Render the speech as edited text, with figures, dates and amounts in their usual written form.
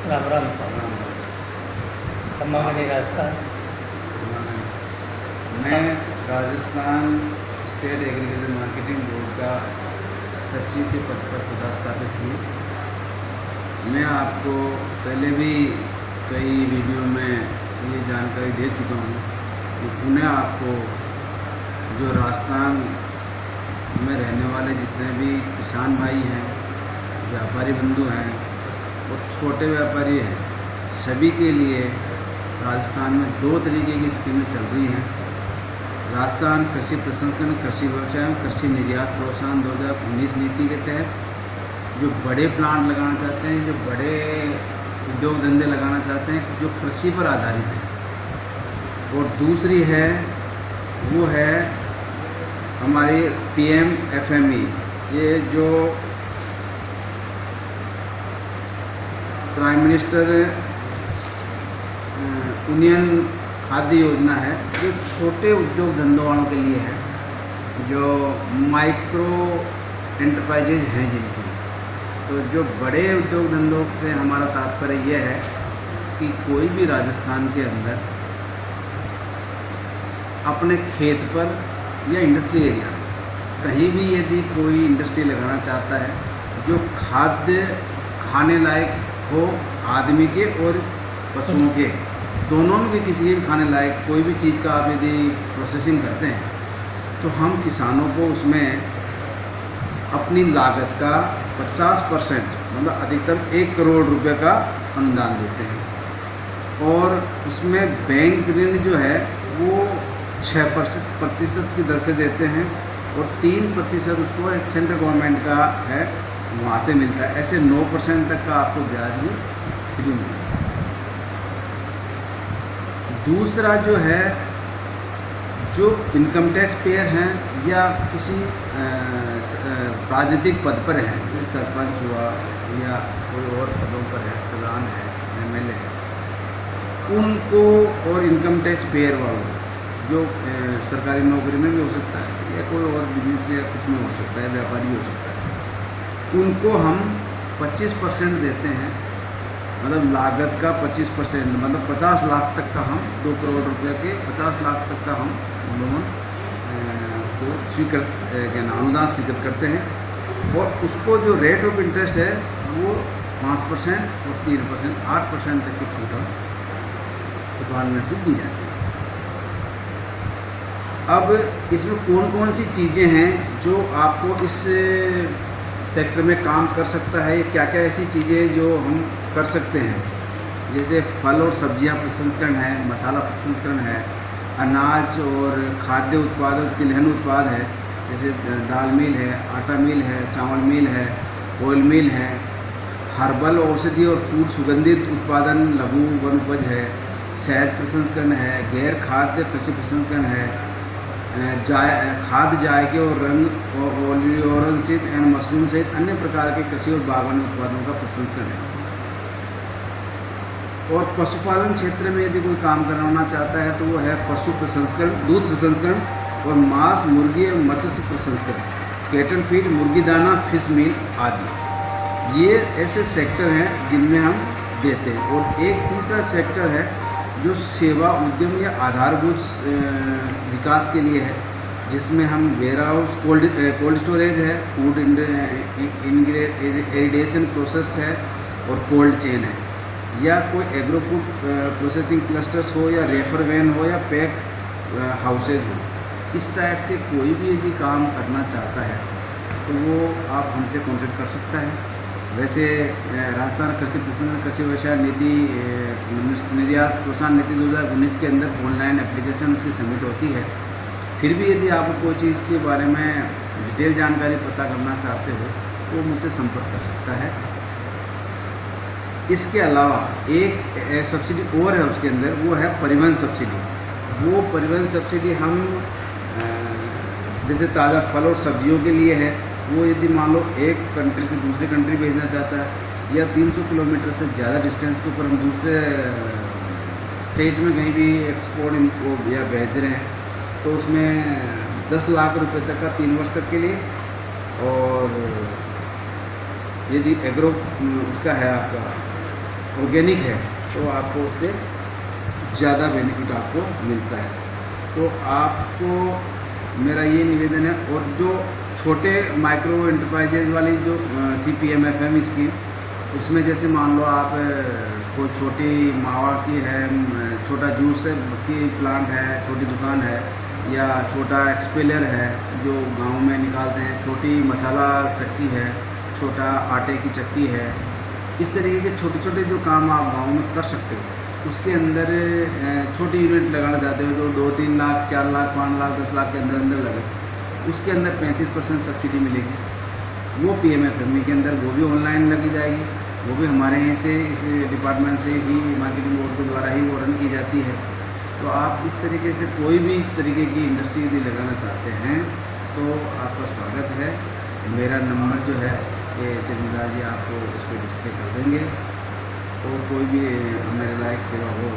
Ram Ram sir. Ram Ram sir. खम्मा रास्ता। नहीं सर, मैं Rajasthan state agriculture marketing board का सचिव के पद पर पदस्थापित हूँ। मैं आपको पहले भी कई वीडियो में ये जानकारी दे चुका हूँ कि पुनः आपको जो राजस्थान में रहने वाले जितने भी किसान भाई हैं, व्यापारी बंधु हैं और छोटे व्यापारी हैं, सभी के लिए राजस्थान में 2 तरीके की स्कीमें चल रही हैं। राजस्थान कृषि प्रसंस्करण, कृषि व्यवसाय एवं कृषि निर्यात प्रोत्साहन 2019 नीति के तहत जो बड़े प्लांट लगाना चाहते हैं, जो बड़े उद्योग धंधे लगाना चाहते हैं, जो कृषि पर आधारित है। और दूसरी है वो है हमारी PMFME, ये जो प्राइम मिनिस्टर यूनियन खाद्य योजना है, जो छोटे उद्योग धंधों वालों के लिए है, जो माइक्रो एंटरप्राइजेज हैं जिनकी। तो जो बड़े उद्योग धंधों से हमारा तात्पर्य यह है कि कोई भी राजस्थान के अंदर अपने खेत पर या इंडस्ट्री एरिया में कहीं भी यदि कोई इंडस्ट्री लगाना चाहता है जो खाद्य खाने लायक हो, आदमी के और पशुओं के दोनों में किसी के भी खाने लायक कोई भी चीज़ का आप यदि प्रोसेसिंग करते हैं, तो हम किसानों को उसमें अपनी लागत का 50% मतलब अधिकतम 1 करोड़ रुपए का अनुदान देते हैं। और उसमें बैंक ऋण जो है वो 6% की दर से देते हैं और 3% उसको एक सेंट्रल गवर्नमेंट का है, वहाँ से मिलता है। ऐसे 9% तक का आपको ब्याज भी फ्री मिलता है। दूसरा जो है, जो इनकम टैक्स पेयर हैं या किसी राजनीतिक पद पर हैं, जैसे सरपंच हुआ या कोई और पदों पर है, प्रधान है, MLA है, उनको और इनकम टैक्स पेयर वालों जो सरकारी नौकरी में भी हो सकता है या कोई और बिजनेस या कुछ में हो सकता है, व्यापारी भी हो सकता है, उनको हम 25% देते हैं। मतलब लागत का 25%, मतलब 50 लाख तक का हम 2 करोड़ रुपए के 50 लाख तक का हम लोन उसको अनुदान स्वीकृत करते हैं। और उसको जो रेट ऑफ इंटरेस्ट है वो 5% और 3%, 8% तक की छूट हम डिपार्टमेंट से दी जाती है। अब इसमें कौन कौन सी चीज़ें हैं जो आपको इस सेक्टर में काम कर सकता है, क्या क्या ऐसी चीज़ें जो हम कर सकते हैं, जैसे फल और सब्जियां प्रसंस्करण है, मसाला प्रसंस्करण है, अनाज और खाद्य उत्पाद और तिलहन उत्पाद है, जैसे दाल मिल है, आटा मिल है, चावल मिल है, ऑयल मिल है, हर्बल औषधि और फूड सुगंधित उत्पादन लघु वन उपज है, शहद प्रसंस्करण है, गैर खाद्य कृषि प्रसंस्करण है, खाद्य जायके और रंग और ओलियोरन सहित एंड मशरूम सहित अन्य प्रकार के कृषि और बागवानी उत्पादों का प्रसंस्करण है। और पशुपालन क्षेत्र में यदि कोई काम करवाना चाहता है तो वो है पशु प्रसंस्करण, दूध प्रसंस्करण और मांस, मुर्गी और मत्स्य प्रसंस्करण, कैटल फीड, मुर्गी दाना, फिश मील आदि। ये ऐसे सेक्टर हैं जिनमें हम देते हैं। और एक तीसरा सेक्टर है जो सेवा उद्यम या आधारभूत विकास के लिए है, जिसमें हम वेयर हाउस, कोल्ड स्टोरेज है, फूड इरिडेशन प्रोसेस है और कोल्ड चेन है, या कोई एग्रो फूड प्रोसेसिंग क्लस्टर्स हो या रेफर वैन हो या पैक हाउसेज हो। इस टाइप के कोई भी यदि काम करना चाहता है तो वो आप हमसे कांटेक्ट कर सकता है। वैसे राजस्थान कृषि प्रसंस्करण कृषि व्यवसाय नीति निर्यात प्रोत्साहन नीति 2019 के अंदर ऑनलाइन एप्लीकेशन उसकी सबमिट होती है। फिर भी यदि आप कोई चीज़ के बारे में डिटेल जानकारी पता करना चाहते हो तो मुझसे संपर्क कर सकता है। इसके अलावा एक सब्सिडी और है उसके अंदर, वो है परिवहन सब्सिडी। वो परिवहन सब्सिडी हम जैसे ताज़ा फल और सब्जियों के लिए है। वो यदि मान लो एक कंट्री से दूसरी कंट्री भेजना चाहता है या 300 किलोमीटर से ज़्यादा डिस्टेंस के ऊपर हम दूसरे स्टेट में कहीं भी एक्सपोर्ट इनको या भेज रहे हैं, तो उसमें 10 लाख रुपए तक का 3 वर्ष के लिए। और यदि एग्रो उसका है आपका ऑर्गेनिक है तो आपको उससे ज़्यादा बेनिफिट आपको मिलता है। तो आपको मेरा ये निवेदन है। और जो छोटे माइक्रो एंटरप्राइजेज वाली जो थी PMFM स्कीम, उसमें जैसे मान लो आप कोई छोटी मावा की है, छोटा जूस की प्लांट है, छोटी दुकान है, या छोटा एक्सपेलर है जो गांव में निकालते हैं, छोटी मसाला चक्की है, छोटा आटे की चक्की है, इस तरीके के छोटे छोटे जो काम आप गांव में कर सकते हो, उसके अंदर छोटी यूनिट लगाना चाहते हो तो 2-3 लाख, 4 लाख, 5 लाख, 10 लाख के अंदर अंदर लगे, उसके अंदर 35% सब्सिडी मिलेगी। वो PMFME के अंदर वो भी ऑनलाइन लगी जाएगी, वो भी हमारे यहाँ से इस डिपार्टमेंट से ही, मार्केटिंग बोर्ड के द्वारा ही वो रन की जाती है। तो आप इस तरीके से कोई भी तरीके की इंडस्ट्री यदि लगाना चाहते हैं तो आपका स्वागत है। मेरा नंबर जो है ये चंद्रलाल जी आपको इस पर डिस्प्ले कर देंगे, और कोई भी मेरे लायक सेवा हो